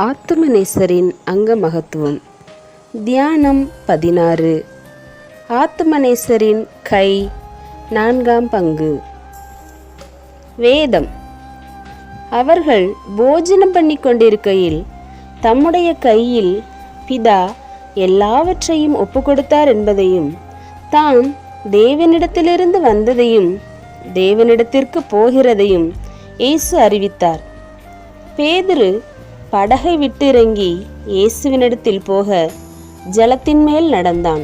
ஆத்துமநேசரின் அங்க மகத்துவம். தியானம் 16. ஆத்துமநேசரின் கை 4ஆம் பங்கு. வேதம். அவர்கள் போஜனம் பண்ணி கொண்டிருக்கையில் தம்முடைய கையில் பிதா எல்லாவற்றையும் ஒப்புக்கொடுத்தார் என்பதையும், தாம் தேவனிடத்திலிருந்து வந்ததையும் தேவனிடத்திற்கு போகிறதையும் இயேசு அறிவித்தார். பேதுரு படகை விட்டு இறங்கி இயேசுவினிடத்தில் போக ஜலத்தின் மேல் நடந்தான்.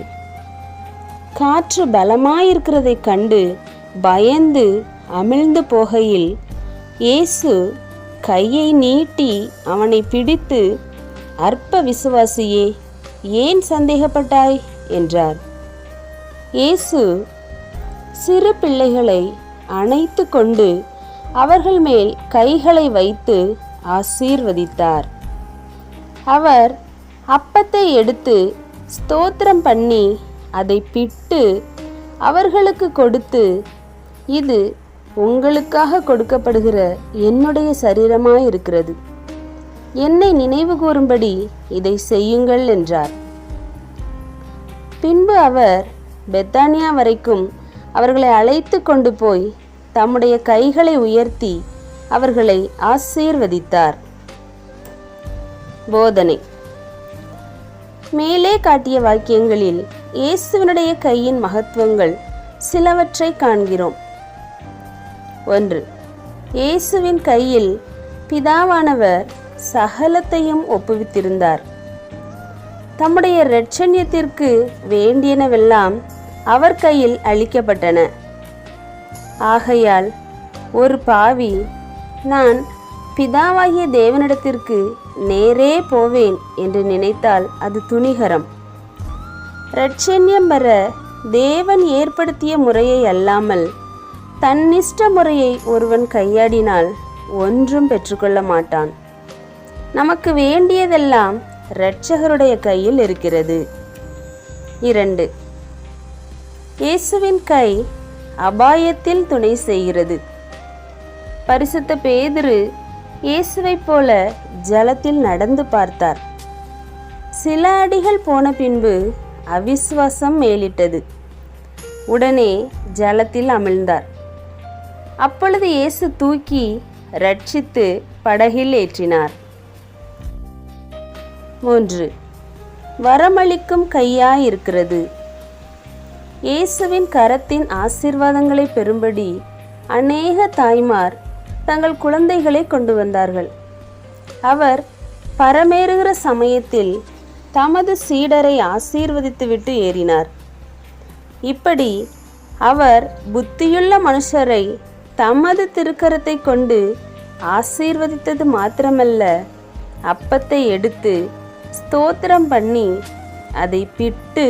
காற்று பலமாயிருக்கிறதைக் கண்டு பயந்து அமிழ்ந்து போகையில் இயேசு கையை நீட்டி அவனை பிடித்து, அற்ப விசுவாசியே, ஏன் சந்தேகப்பட்டாய் என்றார். இயேசு சிறு பிள்ளைகளை அணைத்து கொண்டு அவர்கள் மேல் கைகளை வைத்து ஆசீர்வதித்தார். அவர் அப்பத்தை எடுத்து ஸ்தோத்திரம் பண்ணி அதை பிட்டு அவர்களுக்கு கொடுத்து, இது உங்களுக்காக கொடுக்கப்படுகிற என்னுடைய சரீரமாயிருக்கிறது, என்னை நினைவு கூறும்படி இதை செய்யுங்கள் என்றார். பின்பு அவர் பெத்தானியா வரைக்கும் அவர்களை அழைத்து கொண்டு போய் தம்முடைய கைகளை உயர்த்தி அவர்களை ஆசீர்வதித்தார். போதனை. மேலே காட்டிய வாக்கியங்களில் இயேசுவினுடைய கையின் மகத்துவங்கள் சிலவற்றை காண்கிறோம். 1. இயேசுவின் கையில் பிதாவானவர் சகலத்தையும் ஒப்புவித்திருந்தார். தம்முடைய இரட்சண்யத்திற்கு வேண்டியனவெல்லாம் அவர் கையில் அளிக்கப்பட்டன. ஆகையால் ஒரு பாவி, நான் பிதாவாகிய தேவனிடத்திற்கு நேரே போவேன் என்று நினைத்தால் அது துணிகரம். இரட்சண்யம் பெற தேவன் ஏற்படுத்திய முறையை அல்லாமல் தன்னிஷ்ட முறையை ஒருவன் கையாடினால் ஒன்றும் பெற்றுக்கொள்ள மாட்டான். நமக்கு வேண்டியதெல்லாம் இரட்சகருடைய கையில் இருக்கிறது. 2. இயேசுவின் கை அபாயத்தில் துணை செய்கிறது. பரிசுத்த பேதுரு இயேசுவைப் போல ஜலத்தில் நடந்து பார்த்தார். சில அடிகள் போன பின்பு அவிசுவாசம் மேலிட்டது. உடனே ஜலத்தில் அமிழ்ந்தார். அப்பொழுது இயேசு தூக்கி ரட்சித்து படகில் ஏற்றினார். 3. வரமளிக்கும் கையாயிருக்கிறது. இயேசுவின் கரத்தின் ஆசீர்வாதங்களை பெறும்படி அநேக தாய்மார் தங்கள் குழந்தைகளை கொண்டு வந்தார்கள். அவர் பரமேறுகிற சமயத்தில் தமது சீடரை ஆசீர்வதித்துவிட்டு ஏறினார். இப்படி அவர் புத்தியுள்ள மனுஷரை தமது திருக்கரத்தை கொண்டு ஆசீர்வதித்தது மாத்திரமல்ல, அப்பத்தை எடுத்து ஸ்தோத்திரம் பண்ணி அதை பிட்டு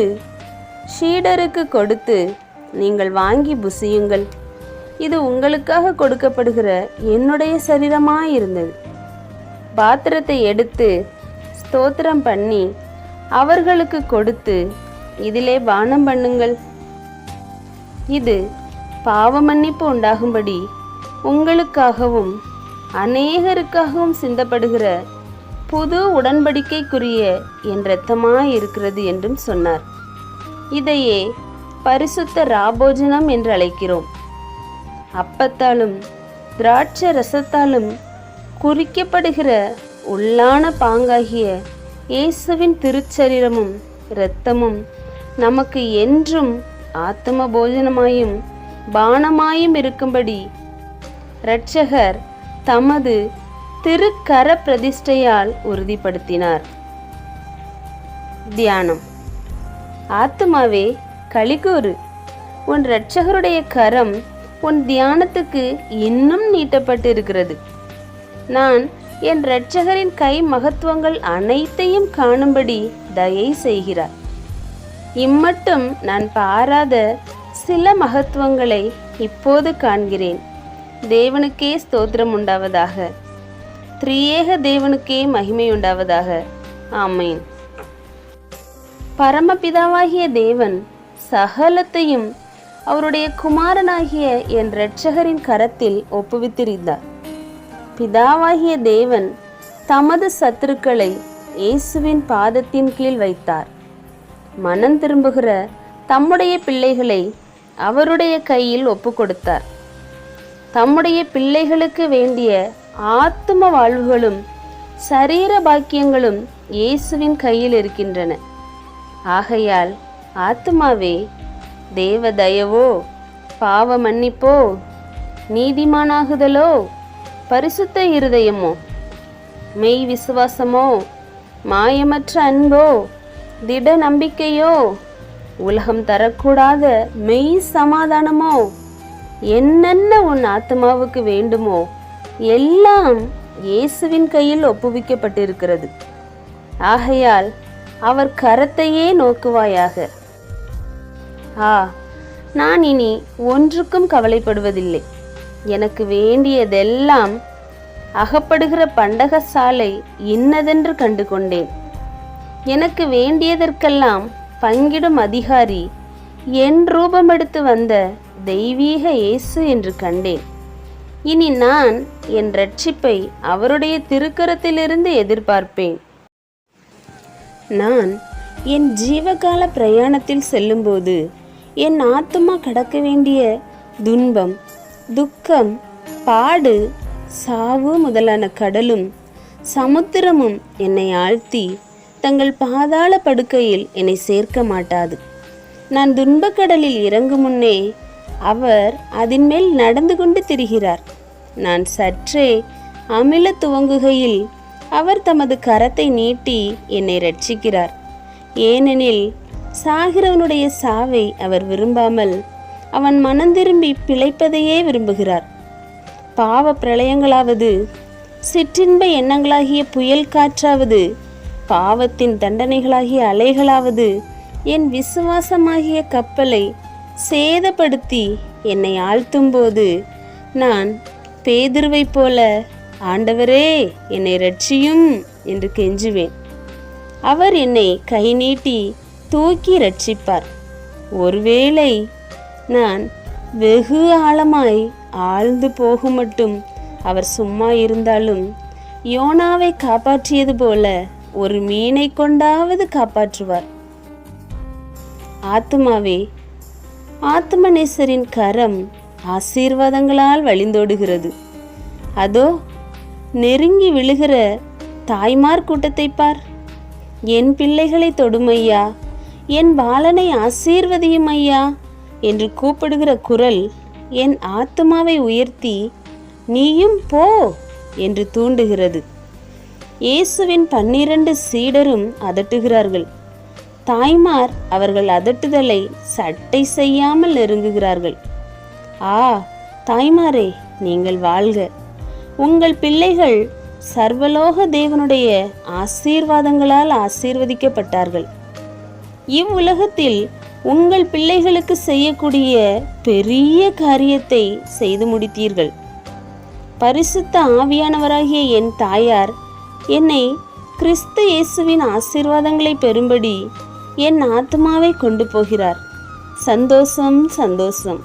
சீடருக்கு கொடுத்து, நீங்கள் வாங்கி புசியுங்கள், இது உங்களுக்காக கொடுக்கப்படுகிற என்னுடைய சரீரமாயிருந்தது. பாத்திரத்தை எடுத்து ஸ்தோத்திரம் பண்ணி அவர்களுக்கு கொடுத்து, இதிலே பானம் பண்ணுங்கள், இது பாவ மன்னிப்பு உண்டாகும்படி உங்களுக்காகவும் அநேகருக்காகவும் சிந்தப்படுகிற புது உடன்படிக்கைக்குரிய என் இரத்தமாயிருக்கிறது என்றும் சொன்னார். இதையே பரிசுத்த ராபோஜனம் என்று அழைக்கிறோம். அப்பத்தாலும் திராட்சை ரசத்தாலும் குறிக்கப்படுகிற உள்ளான பாங்காகிய இயேசுவின் திருச்சரீரமும் இரத்தமும் நமக்கு என்றும் ஆத்தும போஜனமாயும் பானமாயும் இருக்கும்படி இரட்சகர் தமது திருக்கர பிரதிஷ்டையால் உறுதிப்படுத்தினார். தியானம். ஆத்துமாவே களிகூறு, உன் இரட்சகருடைய கரம் உன் தியானத்துக்கு இன்னும் நீட்டப்பட்டு இருக்கிறது. நான் என் இரட்சகரின் கை மகத்துவங்கள் அனைத்தையும் காணும்படி தயை செய்கிறார். இம்மட்டும் நான் பாராத சில மகத்துவங்களை இப்போது காண்கிறேன். தேவனுக்கே ஸ்தோத்திரம் உண்டாவதாக. திரியேக தேவனுக்கே மகிமை உண்டாவதாக. ஆமென். பரமபிதாவாகிய தேவன் சகலத்தையும் அவருடைய குமாரனாகிய என் இரட்சகரின் கரத்தில் ஒப்புவித்திருந்தார். பிதாவாகிய தேவன் தமது சத்துருக்களை இயேசுவின் பாதத்தின் கீழ் வைத்தார். மனம் திரும்புகிற தம்முடைய பிள்ளைகளை அவருடைய கையில் ஒப்பு கொடுத்தார். தம்முடைய பிள்ளைகளுக்கு வேண்டிய ஆத்தும வாழ்வுகளும் சரீர பாக்கியங்களும் இயேசுவின் கையில் இருக்கின்றன. ஆகையால் ஆத்துமாவே, தேவ தயவோ, பாவ மன்னிப்போ, நீதிமானாகுதலோ, பரிசுத்த இருதயமோ, மெய் விசுவாசமோ, மாயமற்ற அன்போ, திட நம்பிக்கையோ, உலகம் தரக்கூடாத மெய் சமாதானமோ, என்னென்ன உன் ஆத்மாவுக்கு வேண்டுமோ எல்லாம் இயேசுவின் கையில் ஒப்புவிக்கப்பட்டிருக்கிறது. ஆகையால் அவர் கரத்தையே நோக்குவாயாக. நான் இனி ஒன்றுக்கும் கவலைப்படுவதில்லை. எனக்கு வேண்டியதெல்லாம் அகப்படுகிற பண்டகசாலை இன்னதென்று கண்டு கொண்டேன். எனக்கு வேண்டியதற்கெல்லாம் பங்கிடும் அதிகாரி என் ரூபமெடுத்து வந்த தெய்வீக இயேசு என்று கண்டேன். இனி நான் என் இரட்சிப்பை அவருடைய திருக்கரத்திலிருந்து எதிர்பார்ப்பேன். நான் என் ஜீவகால பிரயாணத்தில் செல்லும்போது என் ஆத்துமா கடக்க வேண்டிய துன்பம், துக்கம், பாடு, சாவு முதலான கடலும் சமுத்திரமும் என்னை ஆழ்த்தி தங்கள் பாதாள படுக்கையில் என்னை சேர்க்க மாட்டாது. நான் துன்பக்கடலில் இறங்கும் முன்னே அவர் அதன் மேல் நடந்து கொண்டு திரிகிறார். நான் சற்றே அமில துவங்குகையில் அவர் தமது கரத்தை நீட்டி என்னை ரட்சிக்கிறார். ஏனெனில் சாகிறவனுடைய சாவை அவர் விரும்பாமல் அவன் மனந்திரும்பி பிழைப்பதையே விரும்புகிறார். பாவ பிரளயங்களாவது, சிற்றின்ப எண்ணங்களாகிய புயல் காற்றாவது, பாவத்தின் தண்டனைகளாகிய அலைகளாவது என் விசுவாசமாகிய கப்பலை சேதப்படுத்தி என்னை ஆழ்த்தும்போது நான் பேதுருவைப் போல, ஆண்டவரே என்னை ரட்சியும் என்று கெஞ்சுவேன். அவர் என்னை கை நீட்டி தூக்கி ரட்சிப்பார். ஒருவேளை நான் வெகு ஆழமாய் ஆழ்ந்து போகும் மட்டும் அவர் சும்மா இருந்தாலும் யோனாவை காப்பாற்றியது போல ஒரு மீனை கொண்டாவது காப்பாற்றுவார். ஆத்துமாவே, ஆத்துமநேசரின் கரம் ஆசீர்வாதங்களால் வழிந்தோடுகிறது. அதோ நெருங்கி விழுகிற தாய்மார் கூட்டத்தை பார். என் பிள்ளைகளை தொடுமையா, என் பாலனை ஆசீர்வதியும் ஐயா என்று கூப்பிடுகிற குரல் என் ஆத்துமாவை உயர்த்தி நீயும் போ என்று தூண்டுகிறது. இயேசுவின் 12 சீடரும் அதட்டுகிறார்கள். தாய்மார் அவர்கள் அதட்டுதலை சட்டை செய்யாமல் நெருங்குகிறார்கள். தாய்மாரே, நீங்கள் வாழ்க. உங்கள் பிள்ளைகள் சர்வலோக தேவனுடைய ஆசீர்வாதங்களால் ஆசீர்வதிக்கப்பட்டார்கள். இவ்வுலகத்தில் உங்கள் பிள்ளைகளுக்கு செய்யக்கூடிய பெரிய காரியத்தை செய்து முடித்தீர்கள். பரிசுத்த ஆவியானவராகிய என் தாயார் என்னை கிறிஸ்து இயேசுவின் ஆசீர்வாதங்களை பெறும்படி என் ஆத்மாவை கொண்டு போகிறார். சந்தோஷம், சந்தோஷம்,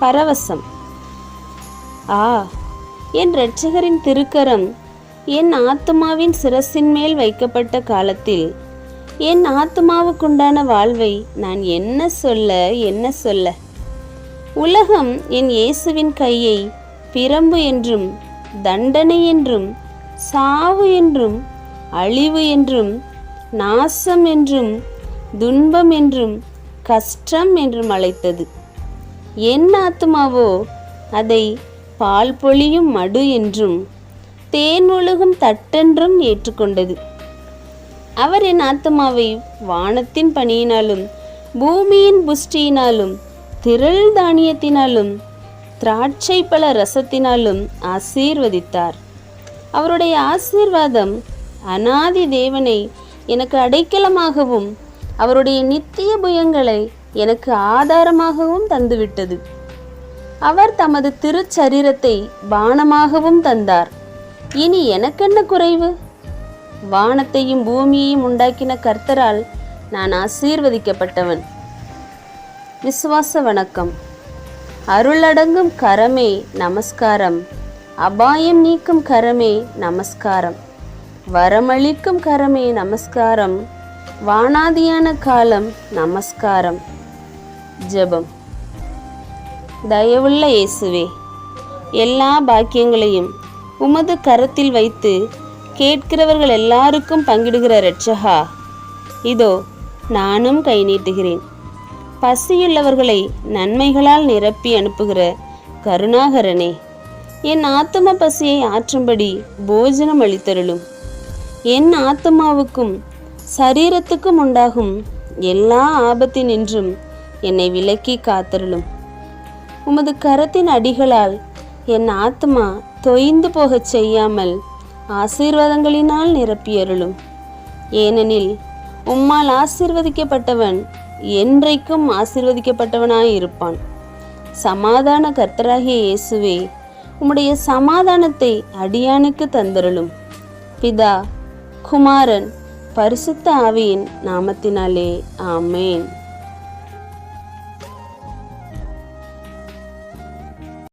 பரவசம். என் இரட்சகரின் திருக்கரம் என் ஆத்மாவின் சிரசின் மேல் வைக்கப்பட்ட காலத்தில் என் ஆத்மாவுக்குண்டான வாழ்வை நான் என்ன சொல்ல? உலகம் என் இயேசுவின் கையை பிரம்பு என்றும், தண்டனை என்றும், சாவு என்றும், அழிவு என்றும், நாசம் என்றும், துன்பம் என்றும், கஷ்டம் என்றும் அழைத்தது. என் ஆத்துமாவோ அதை பால் பொழியும் மடு என்றும், தேன் ஒழுகும் தட்டென்றும் ஏற்றுக்கொண்டது. அவர் என் ஆத்துமாவை வானத்தின் பனியினாலும், பூமியின் புஷ்டியினாலும், திரள் தானியத்தினாலும், திராட்சை பழ ரசத்தினாலும் ஆசீர்வதித்தார். அவருடைய ஆசீர்வாதம் அநாதி தேவனை எனக்கு அடைக்கலமாகவும், அவருடைய நித்திய புயங்களை எனக்கு ஆதாரமாகவும் தந்துவிட்டது. அவர் தமது திருச்சரீரத்தை பானமாகவும் தந்தார். இனி எனக்கென்ன குறைவு? வானத்தையும் பூமியையும் உண்டாக்கின கர்த்தரால் நான் ஆசீர்வதிக்கப்பட்டவன். விசுவாச வணக்கம். அருளடங்கும் கரமே நமஸ்காரம். அபாயம் நீக்கும் கரமே நமஸ்காரம், வரமளிக்கும் கரமே நமஸ்காரம், வானாதியான காலம் நமஸ்காரம். ஜெபம். தயவுள்ள இயேசுவே, எல்லா பாக்கியங்களையும் உமது கரத்தில் வைத்து கேட்கிறவர்கள் எல்லாருக்கும் பங்கிடுகிற இரட்சகா, இதோ நானும் கை நீட்டுகிறேன். பசியுள்ளவர்களை நன்மைகளால் நிரப்பி அனுப்புகிற கருணாகரனே, என் ஆத்தும பசியை ஆற்றும்படி போஜனம் அளித்தருளும். என் ஆத்துமாவுக்கும் சரீரத்துக்கும் உண்டாகும் எல்லா ஆபத்தினின்றும் என்னை விலக்கி காத்தருளும். உமது கரத்தின் அடிகளால் என் ஆத்மா தொய்ந்து போகச் செய்யாமல் ஆசீர்வாதங்களினால் நிரப்பியருளும். ஏனெனில் உம்மால் ஆசீர்வதிக்கப்பட்டவன் என்றைக்கும் ஆசீர்வதிக்கப்பட்டவனாயிருப்பான். சமாதான கர்த்தராகிய இயேசுவே, உம்முடைய சமாதானத்தை அடியானுக்கு தந்தருளும். பிதா, குமாரன், பரிசுத்த ஆவியின் நாமத்தினாலே ஆமேன்.